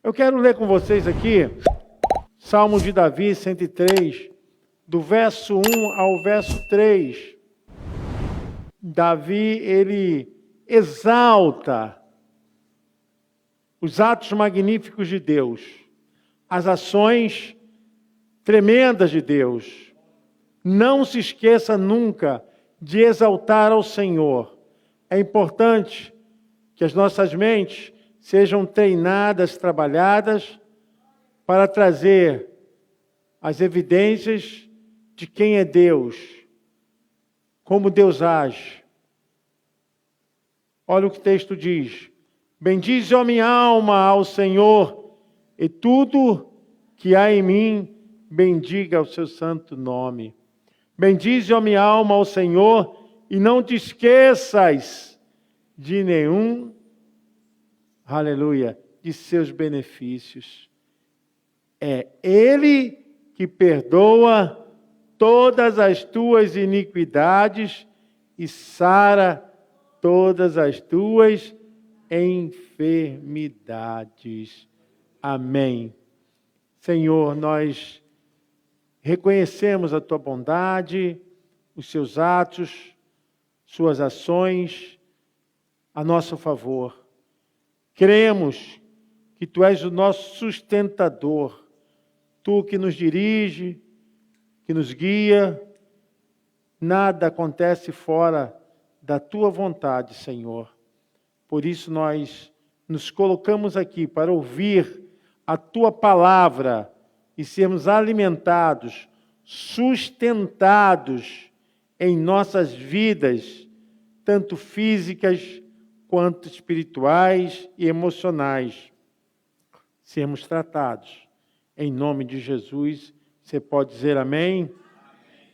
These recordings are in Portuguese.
Eu quero ler com vocês aqui, Salmo de Davi 103, do verso 1 ao verso 3. Davi, ele exalta os atos magníficos de Deus, as ações tremendas de Deus. Não se esqueça nunca de exaltar ao Senhor. É importante que as nossas mentes sejam treinadas, trabalhadas, para trazer as evidências de quem é Deus, como Deus age. Olha o que o texto diz: bendize, ó minha alma, ao Senhor, e tudo que há em mim, bendiga o seu santo nome. Bendize, ó minha alma, ao Senhor, e não te esqueças de nenhum, aleluia, de seus benefícios. É Ele que perdoa todas as tuas iniquidades e sara todas as tuas enfermidades. Amém. Senhor, nós reconhecemos a tua bondade, os seus atos, suas ações a nosso favor. Cremos que tu és o nosso sustentador, tu que nos dirige, que nos guia. Nada acontece fora da tua vontade, Senhor. Por isso nós nos colocamos aqui para ouvir a tua palavra e sermos alimentados, sustentados em nossas vidas, tanto físicas quanto espirituais e emocionais. Sermos tratados. Em nome de Jesus, você pode dizer amém? Amém.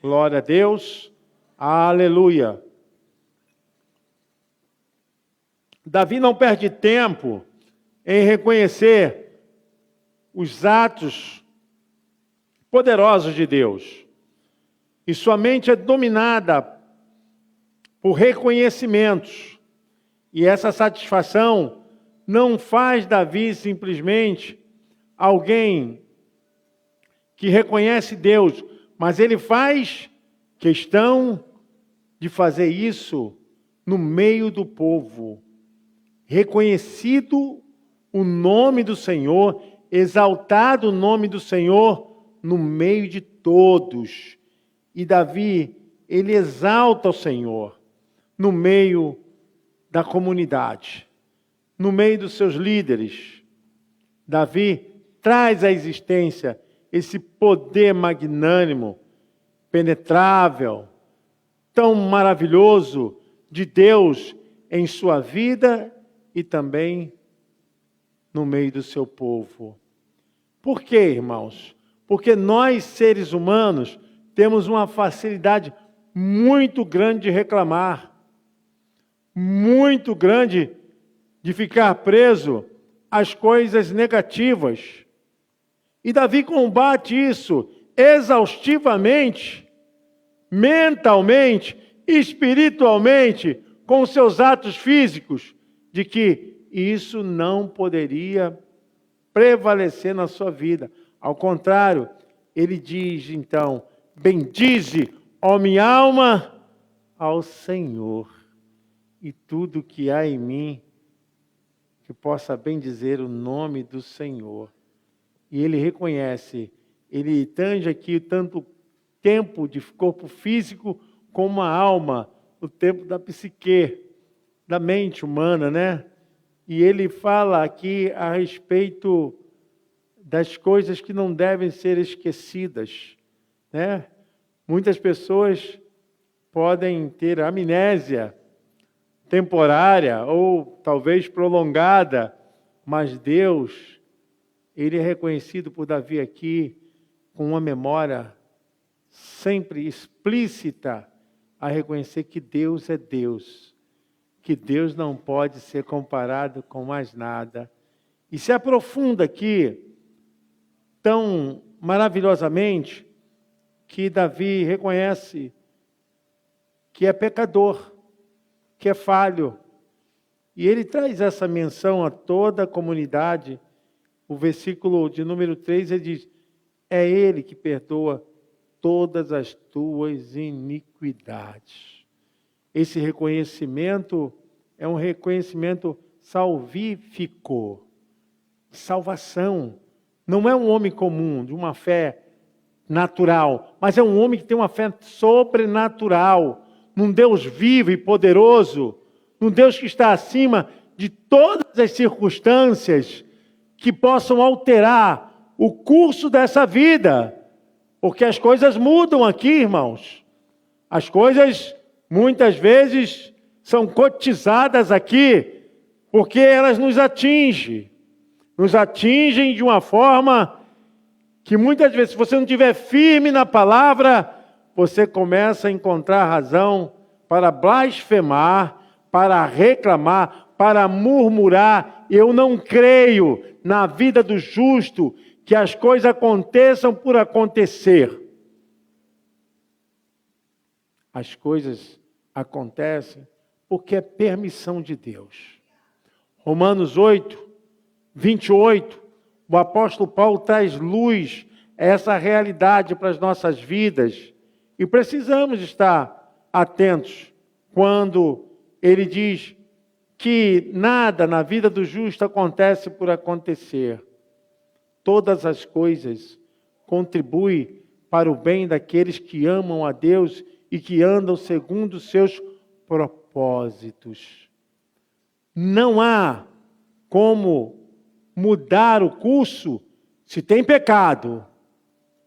Glória a Deus. Aleluia. Davi não perde tempo em reconhecer os atos poderosos de Deus. E sua mente é dominada por reconhecimentos. E essa satisfação não faz Davi simplesmente alguém que reconhece Deus, mas ele faz questão de fazer isso no meio do povo. Reconhecido o nome do Senhor, exaltado o nome do Senhor no meio de todos. E Davi, ele exalta o Senhor no meio da comunidade, no meio dos seus líderes. Davi traz à existência esse poder magnânimo, penetrável, tão maravilhoso de Deus em sua vida e também no meio do seu povo. Por quê, irmãos? Porque nós, seres humanos, temos uma facilidade muito grande de reclamar, muito grande de ficar preso às coisas negativas. E Davi combate isso exaustivamente, mentalmente, espiritualmente, com seus atos físicos, de que isso não poderia prevalecer na sua vida. Ao contrário, ele diz então: bendize, ó minha alma, ao Senhor, e tudo que há em mim, que possa bendizer o nome do Senhor. E ele reconhece, ele tange aqui tanto tempo de corpo físico como a alma, o tempo da psique, da mente humana, né? E ele fala aqui a respeito das coisas que não devem ser esquecidas, né? Muitas pessoas podem ter amnésia temporária ou talvez prolongada, mas Deus, ele é reconhecido por Davi aqui com uma memória sempre explícita a reconhecer que Deus é Deus, que Deus não pode ser comparado com mais nada. E se aprofunda aqui tão maravilhosamente que Davi reconhece que é pecador, que é falho. E ele traz essa menção a toda a comunidade o versículo de número 3, ele diz: é Ele que perdoa todas as tuas iniquidades. Esse reconhecimento é um reconhecimento salvífico, salvação. Não é um homem comum, de uma fé natural, mas é um homem que tem uma fé sobrenatural, num Deus vivo e poderoso, num Deus que está acima de todas as circunstâncias que possam alterar o curso dessa vida. Porque as coisas mudam aqui, irmãos. As coisas, muitas vezes, são cotizadas aqui, porque elas nos atingem. Nos atingem de uma forma que muitas vezes, se você não estiver firme na palavra, você começa a encontrar razão para blasfemar, para reclamar, para murmurar. Eu não creio na vida do justo que as coisas aconteçam por acontecer. As coisas acontecem porque é permissão de Deus. Romanos 8, 28, o apóstolo Paulo traz luz a essa realidade para as nossas vidas. E precisamos estar atentos quando ele diz que nada na vida do justo acontece por acontecer. Todas as coisas contribuem para o bem daqueles que amam a Deus e que andam segundo os seus propósitos. Não há como mudar o curso se tem pecado.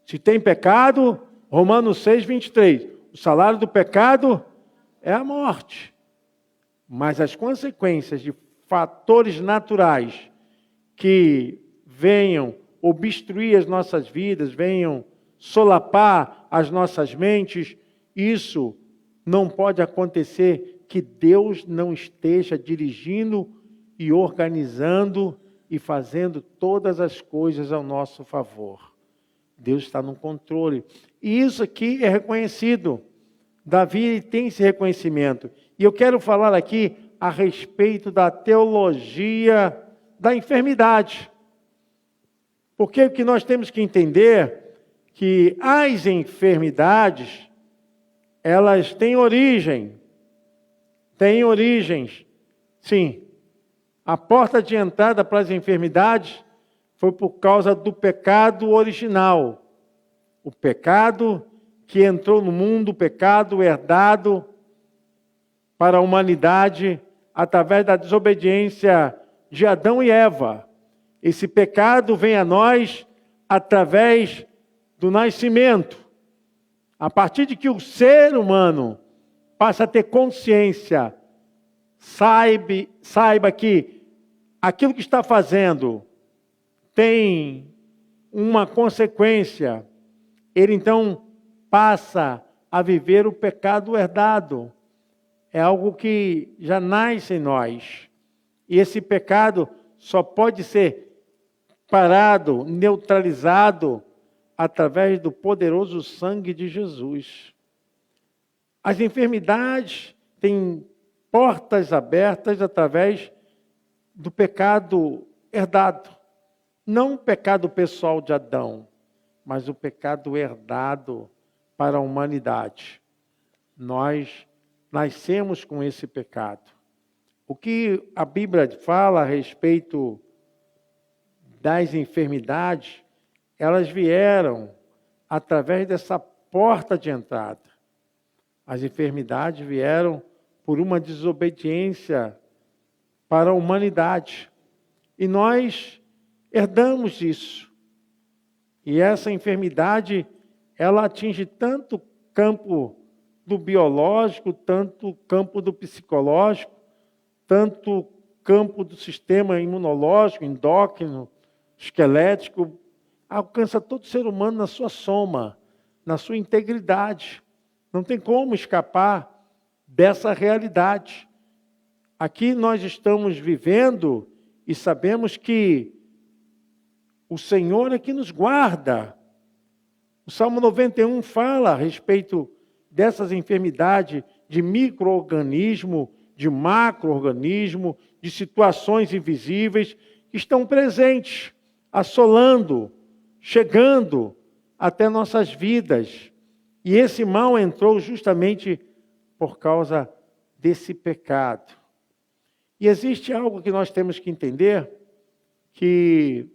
Se tem pecado, Romanos 6, 23, o salário do pecado é a morte. Mas as consequências de fatores naturais que venham obstruir as nossas vidas, venham solapar as nossas mentes, isso não pode acontecer que Deus não esteja dirigindo e organizando e fazendo todas as coisas ao nosso favor. Deus está no controle. E isso aqui é reconhecido. Davi tem esse reconhecimento. E eu quero falar aqui a respeito da teologia da enfermidade. Porque o que nós temos que entender que as enfermidades, elas têm origem. Têm origens. Sim. A porta de entrada para as enfermidades foi por causa do pecado original. O pecado que entrou no mundo, o pecado herdado para a humanidade através da desobediência de Adão e Eva. Esse pecado vem a nós através do nascimento. A partir de que o ser humano passa a ter consciência, saiba que aquilo que está fazendo tem uma consequência, ele então passa a viver o pecado herdado. É algo que já nasce em nós. E esse pecado só pode ser parado, neutralizado, através do poderoso sangue de Jesus. As enfermidades têm portas abertas através do pecado herdado. Não o pecado pessoal de Adão, mas o pecado herdado para a humanidade. Nós nascemos com esse pecado. O que a Bíblia fala a respeito das enfermidades, elas vieram através dessa porta de entrada. As enfermidades vieram por uma desobediência para a humanidade. E nós herdamos isso. E essa enfermidade, ela atinge tanto o campo do biológico, tanto o campo do psicológico, tanto o campo do sistema imunológico, endócrino, esquelético, alcança todo ser humano na sua soma, na sua integridade. Não tem como escapar dessa realidade. Aqui nós estamos vivendo e sabemos que o Senhor é que nos guarda. O Salmo 91 fala a respeito dessas enfermidades de micro-organismo, de macro-organismo, de situações invisíveis que estão presentes assolando, chegando até nossas vidas. E esse mal entrou justamente por causa desse pecado. E existe algo que nós temos que entender, que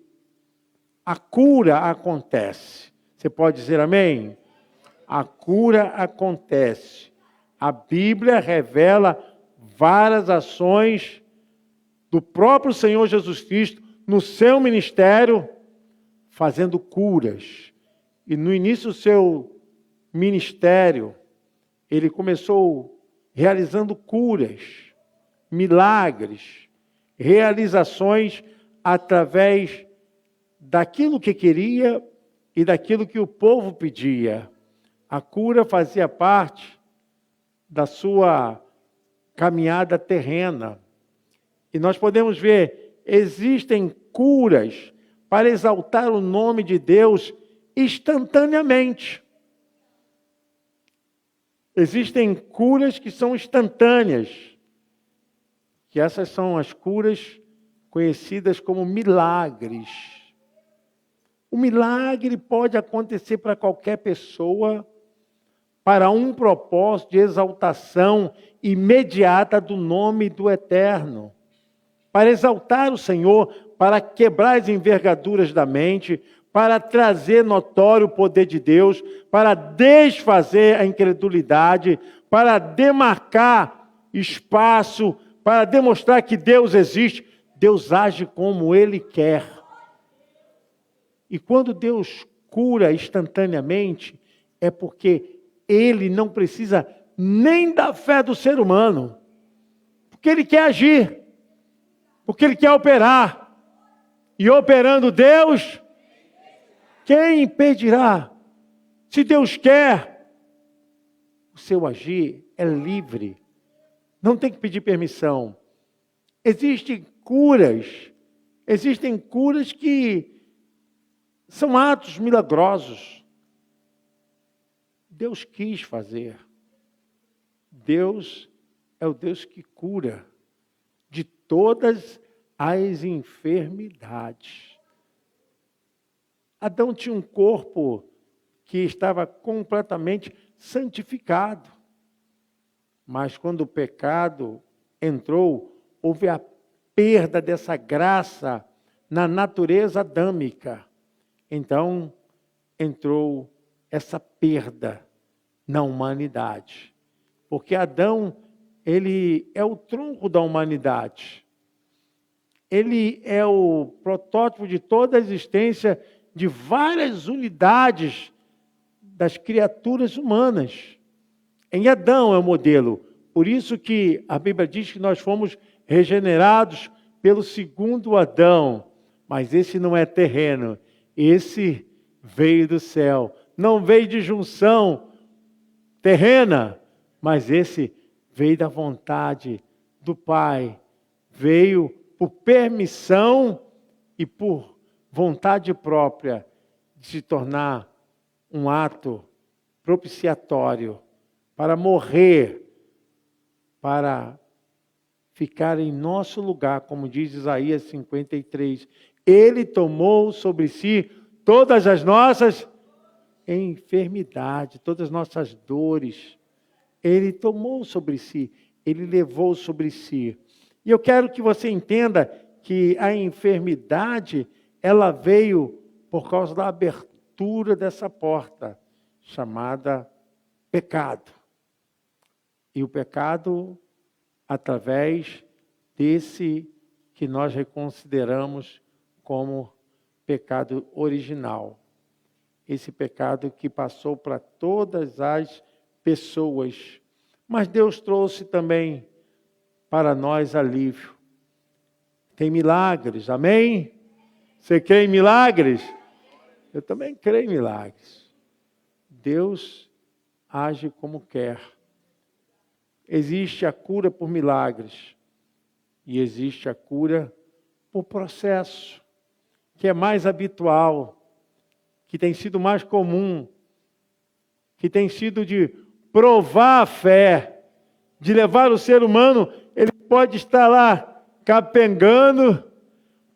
a cura acontece. Você pode dizer amém? A cura acontece. A Bíblia revela várias ações do próprio Senhor Jesus Cristo no seu ministério, fazendo curas. E no início do seu ministério, ele começou realizando curas, milagres, realizações através daquilo que queria e daquilo que o povo pedia. A cura fazia parte da sua caminhada terrena. E nós podemos ver, existem curas para exaltar o nome de Deus instantaneamente. Existem curas que são instantâneas, que essas são as curas conhecidas como milagres. O milagre pode acontecer para qualquer pessoa, para um propósito de exaltação imediata do nome do Eterno, para exaltar o Senhor, para quebrar as envergaduras da mente, para trazer notório o poder de Deus, para desfazer a incredulidade, para demarcar espaço, para demonstrar que Deus existe. Deus age como Ele quer. E quando Deus cura instantaneamente, é porque Ele não precisa nem da fé do ser humano, porque Ele quer agir, porque Ele quer operar. E operando Deus, quem impedirá? Se Deus quer, o seu agir é livre. Não tem que pedir permissão. Existem curas que são atos milagrosos. Deus quis fazer. Deus é o Deus que cura de todas as enfermidades. Adão tinha um corpo que estava completamente santificado. Mas quando o pecado entrou, houve a perda dessa graça na natureza adâmica. Então, entrou essa perda na humanidade. Porque Adão, ele é o tronco da humanidade. Ele é o protótipo de toda a existência de várias unidades das criaturas humanas. Em Adão é o modelo. Por isso que a Bíblia diz que nós fomos regenerados pelo segundo Adão. Mas esse não é terreno. Esse veio do céu. Não veio de junção terrena, mas esse veio da vontade do Pai. Veio por permissão e por vontade própria de se tornar um ato propiciatório para morrer, para ficar em nosso lugar, como diz Isaías 53. Ele tomou sobre si todas as nossas enfermidades, todas as nossas dores. Ele tomou sobre si, ele levou sobre si. E eu quero que você entenda que a enfermidade, ela veio por causa da abertura dessa porta, chamada pecado. E o pecado, através desse que nós reconsideramos como pecado original. Esse pecado que passou para todas as pessoas. Mas Deus trouxe também para nós alívio. Tem milagres, amém? Você crê em milagres? Eu também creio em milagres. Deus age como quer. Existe a cura por milagres. E existe a cura por processo, que é mais habitual, que tem sido mais comum, que tem sido de provar a fé, de levar o ser humano, ele pode estar lá capengando,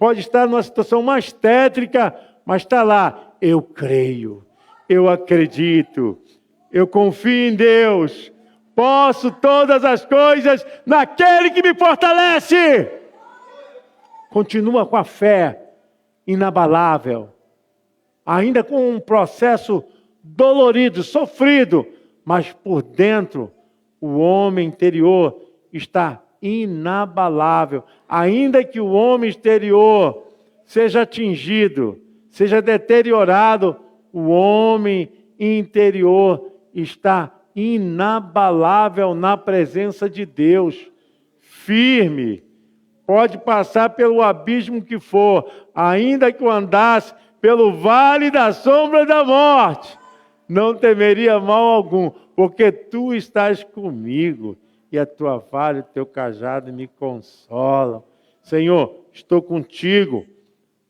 pode estar numa situação mais tétrica, mas está lá. Eu creio, eu acredito, eu confio em Deus. Posso todas as coisas naquele que me fortalece. Continua com a fé inabalável, ainda com um processo dolorido, sofrido, mas por dentro o homem interior está inabalável. Ainda que o homem exterior seja atingido, seja deteriorado, o homem interior está inabalável na presença de Deus, firme. Pode passar pelo abismo que for, ainda que eu andasse pelo vale da sombra da morte, não temeria mal algum, porque tu estás comigo, e a tua vara e o teu cajado me consolam. Senhor, estou contigo.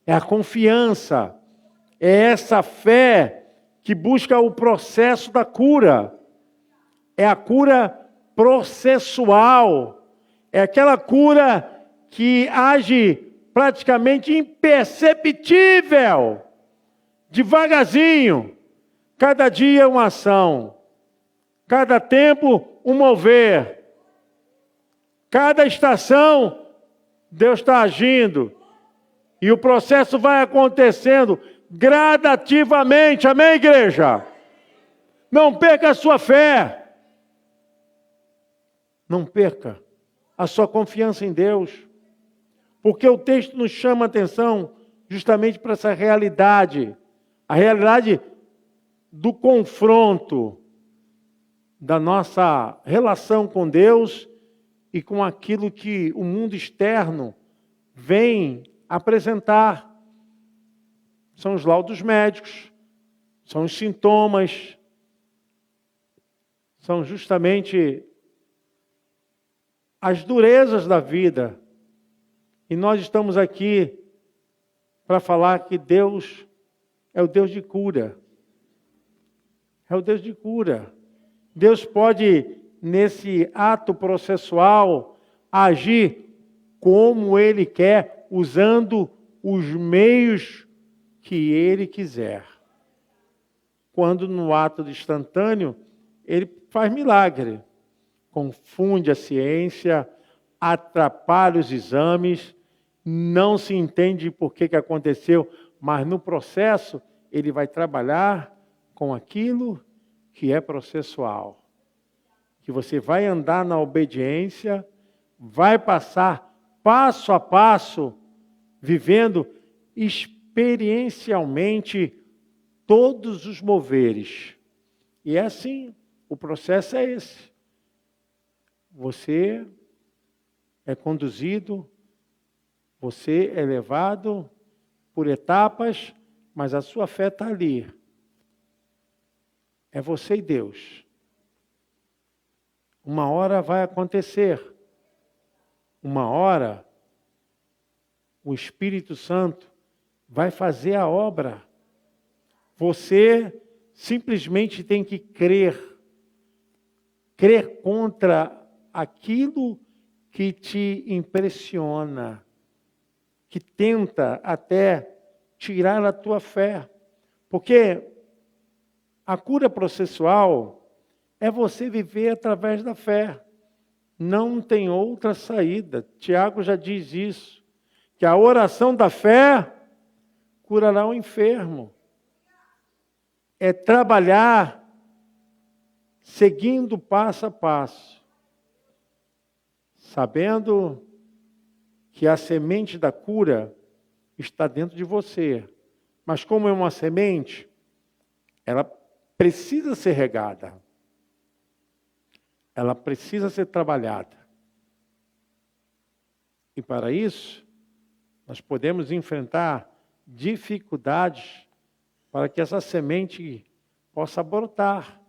É a confiança, é essa fé que busca o processo da cura. É a cura processual, é aquela cura que age praticamente imperceptível, devagarzinho, cada dia uma ação, cada tempo um mover, cada estação Deus está agindo, e o processo vai acontecendo gradativamente, amém, igreja? Não perca a sua fé, não perca a sua confiança em Deus, porque o texto nos chama a atenção justamente para essa realidade, a realidade do confronto da nossa relação com Deus e com aquilo que o mundo externo vem apresentar. São os laudos médicos, são os sintomas, são justamente as durezas da vida. E nós estamos aqui para falar que Deus é o Deus de cura. É o Deus de cura. Deus pode, nesse ato processual, agir como Ele quer, usando os meios que Ele quiser. Quando no ato instantâneo, Ele faz milagre. Confunde a ciência, atrapalha os exames, não se entende por que aconteceu, mas no processo Ele vai trabalhar com aquilo que é processual. Que você vai andar na obediência, vai passar passo a passo, vivendo experiencialmente todos os moveres. E é assim, o processo é esse. Você é conduzido, você é levado por etapas, mas a sua fé está ali. É você e Deus. Uma hora vai acontecer. Uma hora o Espírito Santo vai fazer a obra. Você simplesmente tem que crer. Crer contra aquilo que te impressiona, que tenta até tirar a tua fé. Porque a cura processual é você viver através da fé. Não tem outra saída. Tiago já diz isso, que a oração da fé curará o enfermo. É trabalhar seguindo passo a passo, sabendo que a semente da cura está dentro de você. Mas como é uma semente, ela precisa ser regada. Ela precisa ser trabalhada. E para isso, nós podemos enfrentar dificuldades para que essa semente possa brotar.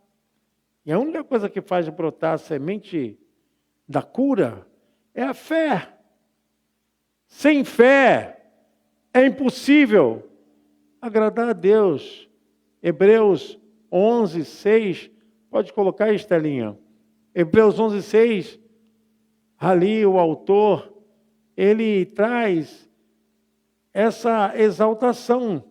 E a única coisa que faz brotar a semente da cura é a fé. Sem fé é impossível agradar a Deus. Hebreus 11, 6, pode colocar aí, Estelinha. Hebreus 11, 6, ali o autor, ele traz essa exaltação.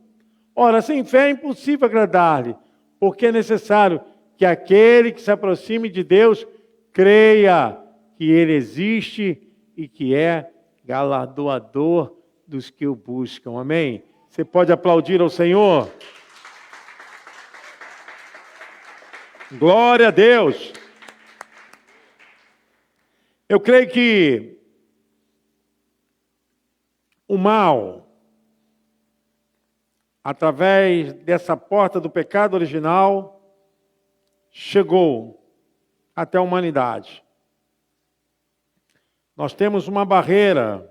Ora, sem fé é impossível agradar-lhe, porque é necessário que aquele que se aproxime de Deus creia que Ele existe e que é galardoador dos que o buscam. Amém? Você pode aplaudir ao Senhor? Glória a Deus! Eu creio que o mal, através dessa porta do pecado original, chegou até a humanidade. Nós temos uma barreira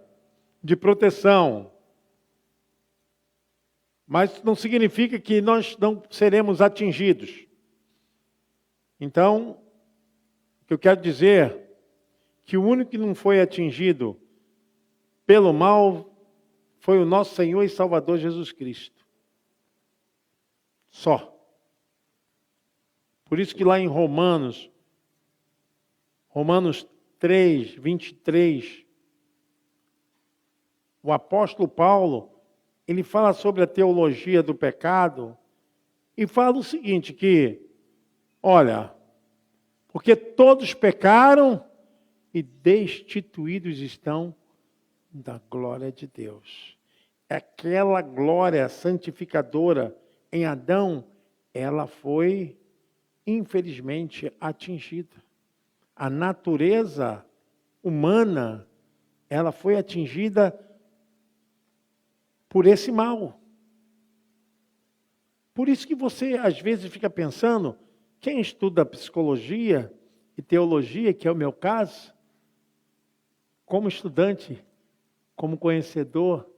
de proteção, mas não significa que nós não seremos atingidos. Então, o que eu quero dizer que o único que não foi atingido pelo mal foi o nosso Senhor e Salvador Jesus Cristo. Só. Por isso que lá em Romanos 3, 23, o apóstolo Paulo, ele fala sobre a teologia do pecado e fala o seguinte, que, olha, porque todos pecaram e destituídos estão da glória de Deus. Aquela glória santificadora em Adão, ela foi, infelizmente, atingida. A natureza humana, ela foi atingida por esse mal. Por isso que você, às vezes, fica pensando, quem estuda psicologia e teologia, que é o meu caso, como estudante, como conhecedor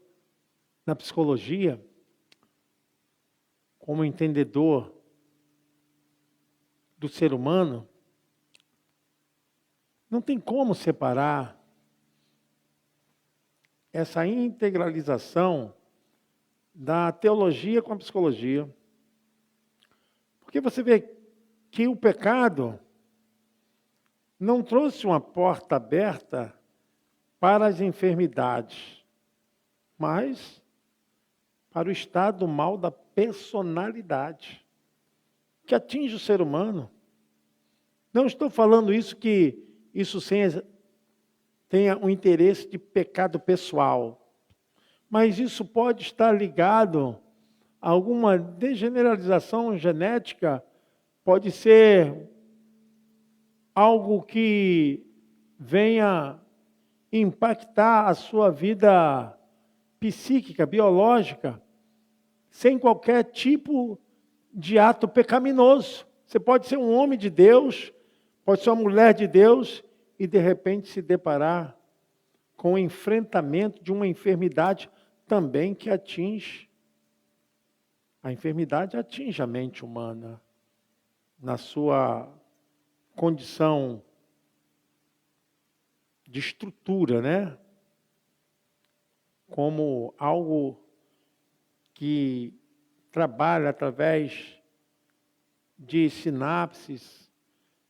na psicologia, como entendedor do ser humano, não tem como separar essa integralização da teologia com a psicologia. Porque você vê que o pecado não trouxe uma porta aberta para as enfermidades, mas para o estado mal da personalidade, que atinge o ser humano. Não estou falando isso que isso tenha um interesse de pecado pessoal, mas isso pode estar ligado a alguma degeneralização genética, pode ser algo que venha impactar a sua vida psíquica, biológica, sem qualquer tipo de ato pecaminoso. Você pode ser um homem de Deus, pode ser uma mulher de Deus, e de repente se deparar com o enfrentamento de uma enfermidade também que atinge. A enfermidade atinge a mente humana na sua condição de estrutura, né? Como algo que trabalha através de sinapses,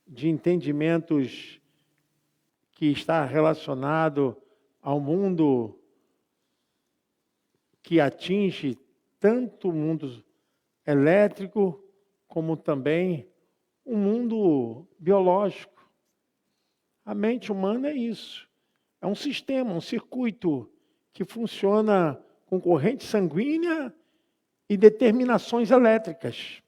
de entendimentos que está relacionado ao mundo que atinge tanto o mundo elétrico como também o mundo biológico. A mente humana é isso. É um sistema, um circuito que funciona com corrente sanguínea e determinações elétricas.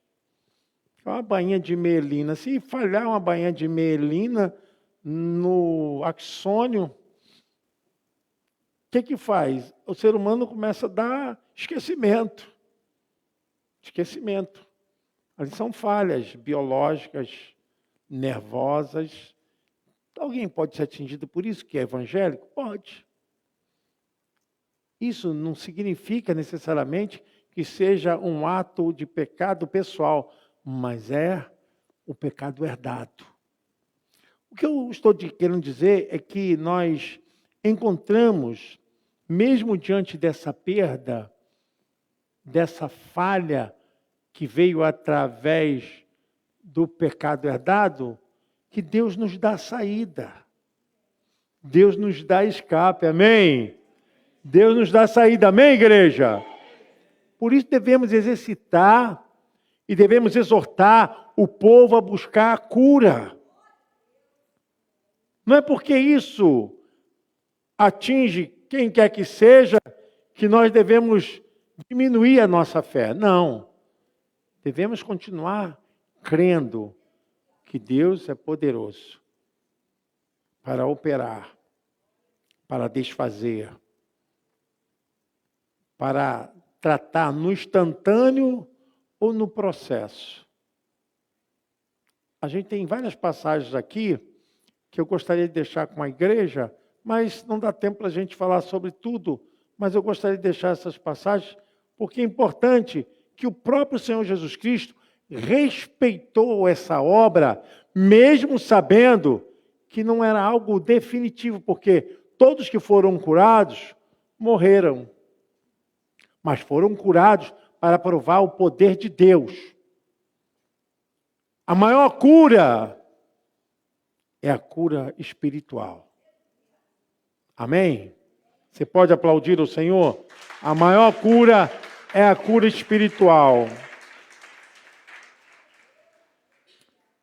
Uma bainha de mielina. Se falhar uma bainha de mielina no axônio, o que faz? O ser humano começa a dar esquecimento. Esquecimento. Ali são falhas biológicas, nervosas. Alguém pode ser atingido por isso, que é evangélico? Pode. Isso não significa necessariamente que seja um ato de pecado pessoal, mas é o pecado herdado. O que eu estou querendo dizer é que nós encontramos, mesmo diante dessa perda, dessa falha que veio através do pecado herdado, que Deus nos dá saída. Deus nos dá escape, amém? Deus nos dá saída, amém, igreja? Por isso devemos exercitar e devemos exortar o povo a buscar a cura. Não é porque isso atinge quem quer que seja que nós devemos diminuir a nossa fé. Não. Devemos continuar crendo que Deus é poderoso para operar, para desfazer, para tratar no instantâneo ou no processo. A gente tem várias passagens aqui que eu gostaria de deixar com a igreja, mas não dá tempo para a gente falar sobre tudo. Mas eu gostaria de deixar essas passagens, porque é importante que o próprio Senhor Jesus Cristo respeitou essa obra, mesmo sabendo que não era algo definitivo, porque todos que foram curados morreram, mas foram curados para provar o poder de Deus. A maior cura é a cura espiritual. Amém? Você pode aplaudir o Senhor? A maior cura é a cura espiritual.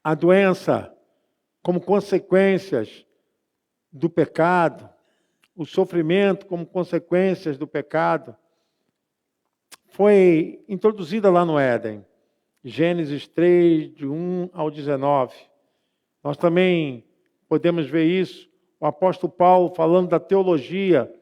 A doença, como consequências do pecado, o sofrimento como consequências do pecado, foi introduzida lá no Éden. Gênesis 3, de 1 ao 19. Nós também podemos ver isso, o apóstolo Paulo falando da teologia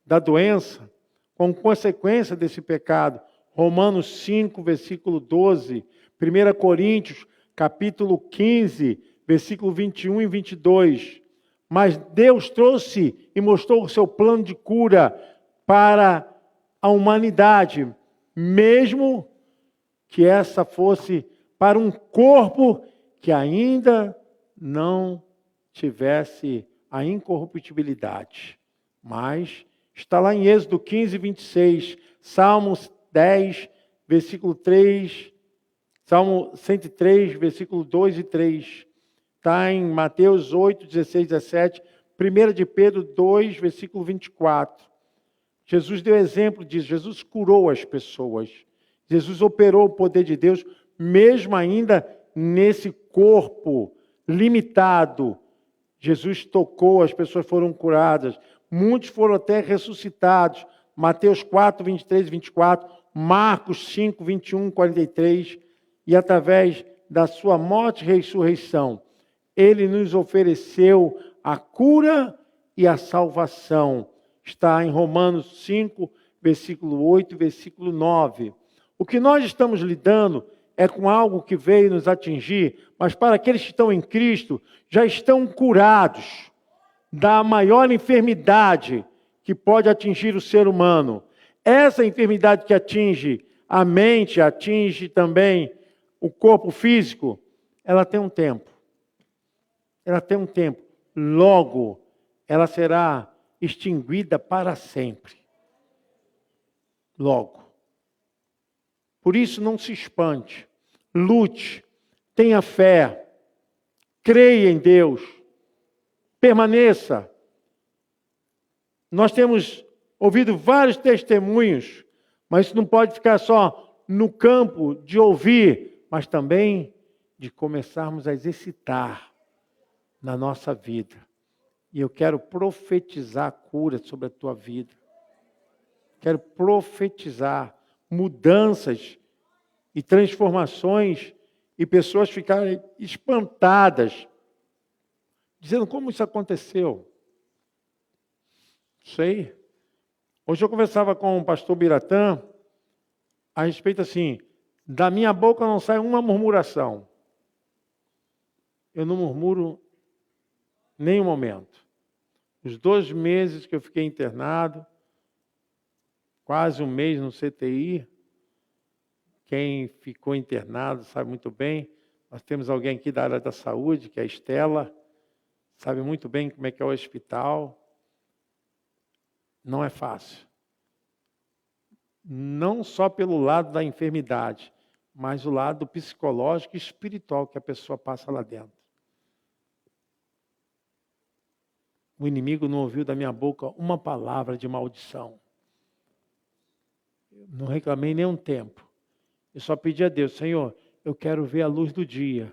da doença, como consequência desse pecado. Romanos 5, versículo 12. 1 Coríntios, capítulo 15, versículo 21 e 22. Mas Deus trouxe e mostrou o seu plano de cura para a humanidade, mesmo que essa fosse para um corpo que ainda não tivesse a incorruptibilidade. Mas está lá em Êxodo 15, 26, Salmos 10, versículo 3, Salmo 103, versículo 2 e 3. Está em Mateus 8, 16, 17, 1 de Pedro 2, versículo 24. Jesus deu exemplo disso, Jesus curou as pessoas. Jesus operou o poder de Deus, mesmo ainda nesse corpo limitado. Jesus tocou, as pessoas foram curadas. Muitos foram até ressuscitados. Mateus 4, 23 e 24. Marcos 5, 21 e 43. E através da sua morte e ressurreição, Ele nos ofereceu a cura e a salvação. Está em Romanos 5, versículo 8 e versículo 9. O que nós estamos lidando é com algo que veio nos atingir, mas para aqueles que estão em Cristo, já estão curados da maior enfermidade que pode atingir o ser humano. Essa enfermidade que atinge a mente, atinge também o corpo físico, ela tem um tempo. Ela tem um tempo. Logo, ela será extinguida para sempre. Logo. Por isso, não se espante. Lute. Tenha fé. Creia em Deus. Permaneça. Nós temos ouvido vários testemunhos, mas isso não pode ficar só no campo de ouvir, mas também de começarmos a exercitar na nossa vida. E eu quero profetizar cura sobre a tua vida. Quero profetizar mudanças e transformações e pessoas ficarem espantadas, dizendo como isso aconteceu. Sei. Hoje eu conversava com o pastor Biratã a respeito assim, da minha boca não sai uma murmuração. Eu não murmuro nem um momento. Os 2 meses que eu fiquei internado, quase um mês no CTI, quem ficou internado sabe muito bem. Nós temos alguém aqui da área da saúde, que é a Estela, sabe muito bem como é que é o hospital. Não é fácil. Não só pelo lado da enfermidade, mas o lado psicológico e espiritual que a pessoa passa lá dentro. O inimigo não ouviu da minha boca uma palavra de maldição. Não reclamei nem um tempo. Eu só pedi a Deus, Senhor, eu quero ver a luz do dia.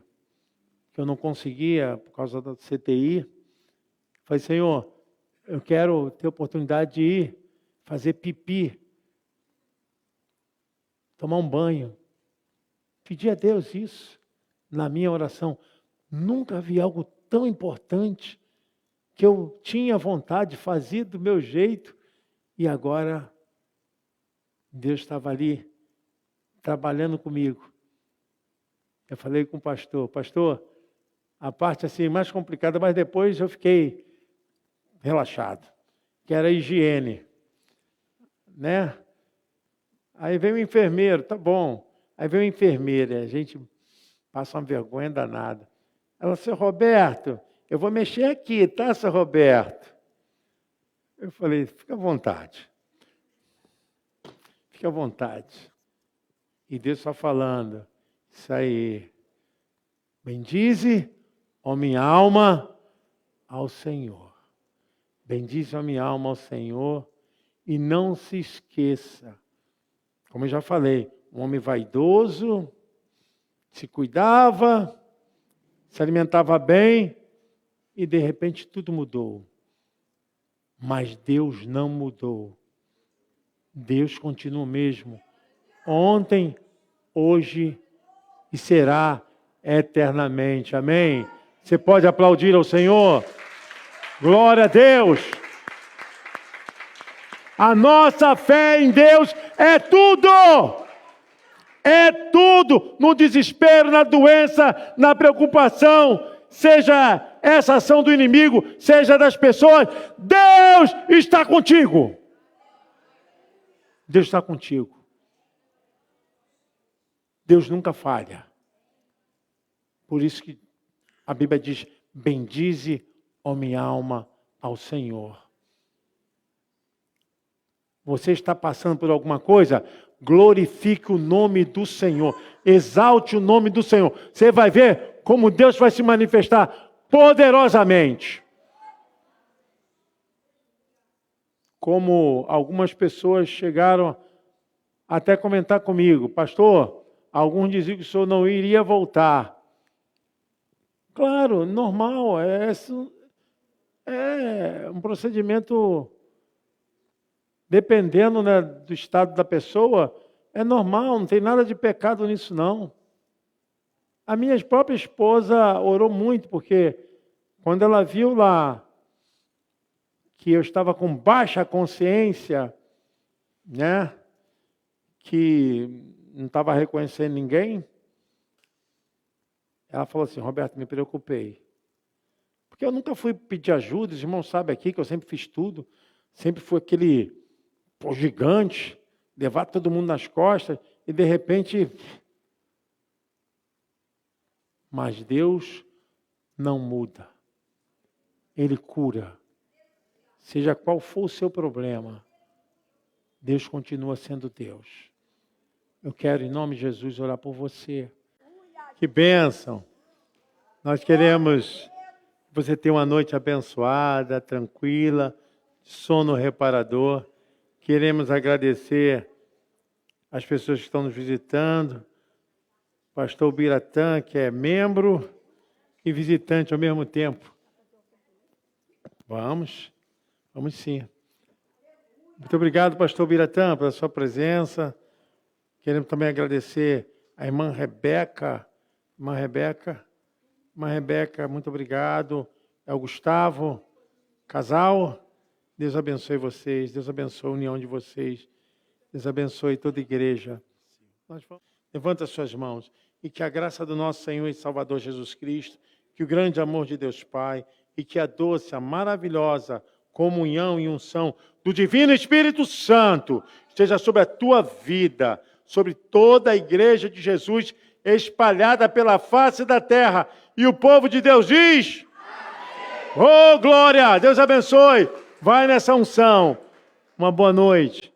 Que eu não conseguia por causa da CTI. Falei, Senhor, eu quero ter oportunidade de ir fazer pipi, tomar um banho. Pedi a Deus isso na minha oração. Nunca vi algo tão importante que eu tinha vontade de fazer do meu jeito e agora Deus estava ali trabalhando comigo. Eu falei com o pastor, a parte assim mais complicada, mas depois eu fiquei relaxado, que era a higiene, né? Aí veio o enfermeiro, tá bom. Aí veio a enfermeira, a gente passa uma vergonha danada. Ela, seu Roberto, eu vou mexer aqui, tá, seu Roberto? Eu falei, fica à vontade. Fica à vontade. E Deus só falando, isso aí. Bendize, ó minha alma, ao Senhor. Bendize a minha alma ao Senhor e não se esqueça. Como eu já falei, um homem vaidoso, se cuidava, se alimentava bem e de repente tudo mudou. Mas Deus não mudou. Deus continua o mesmo. Ontem, hoje e será eternamente. Amém? Você pode aplaudir ao Senhor? Glória a Deus! A nossa fé em Deus é tudo! É tudo! No desespero, na doença, na preocupação, seja essa ação do inimigo, seja das pessoas, Deus está contigo! Deus está contigo. Deus nunca falha. Por isso que a Bíblia diz, bendize, ó minha alma, ao Senhor. Você está passando por alguma coisa? Glorifique o nome do Senhor. Exalte o nome do Senhor. Você vai ver como Deus vai se manifestar poderosamente. Como algumas pessoas chegaram até comentar comigo, pastor, alguns diziam que o senhor não iria voltar. Claro, normal, é um procedimento, dependendo, né, do estado da pessoa, é normal, não tem nada de pecado nisso não. A minha própria esposa orou muito, porque quando ela viu lá que eu estava com baixa consciência, né, que não estava reconhecendo ninguém, ela falou assim, Roberto, me preocupei. Porque eu nunca fui pedir ajuda, os irmãos sabem aqui que eu sempre fiz tudo, sempre fui aquele gigante, levar todo mundo nas costas, e de repente... Mas Deus não muda. Ele cura. Seja qual for o seu problema, Deus continua sendo Deus. Eu quero, em nome de Jesus, orar por você. Que bênção! Nós queremos que você tenha uma noite abençoada, tranquila, sono reparador. Queremos agradecer as pessoas que estão nos visitando. Pastor Biratã, que é membro e visitante ao mesmo tempo. Vamos sim. Muito obrigado, pastor Biratã, pela sua presença. Queremos também agradecer a irmã Rebeca. Irmã Rebeca, muito obrigado. É o Gustavo, casal. Deus abençoe vocês, Deus abençoe a união de vocês. Deus abençoe toda a igreja. Levanta as suas mãos e que a graça do nosso Senhor e Salvador Jesus Cristo, que o grande amor de Deus Pai e que a doce, a maravilhosa comunhão e unção do Divino Espírito Santo esteja sobre a tua vida, sobre toda a igreja de Jesus espalhada pela face da terra. E o povo de Deus diz: amém. Oh, glória! Deus abençoe! Vai nessa unção. Uma boa noite.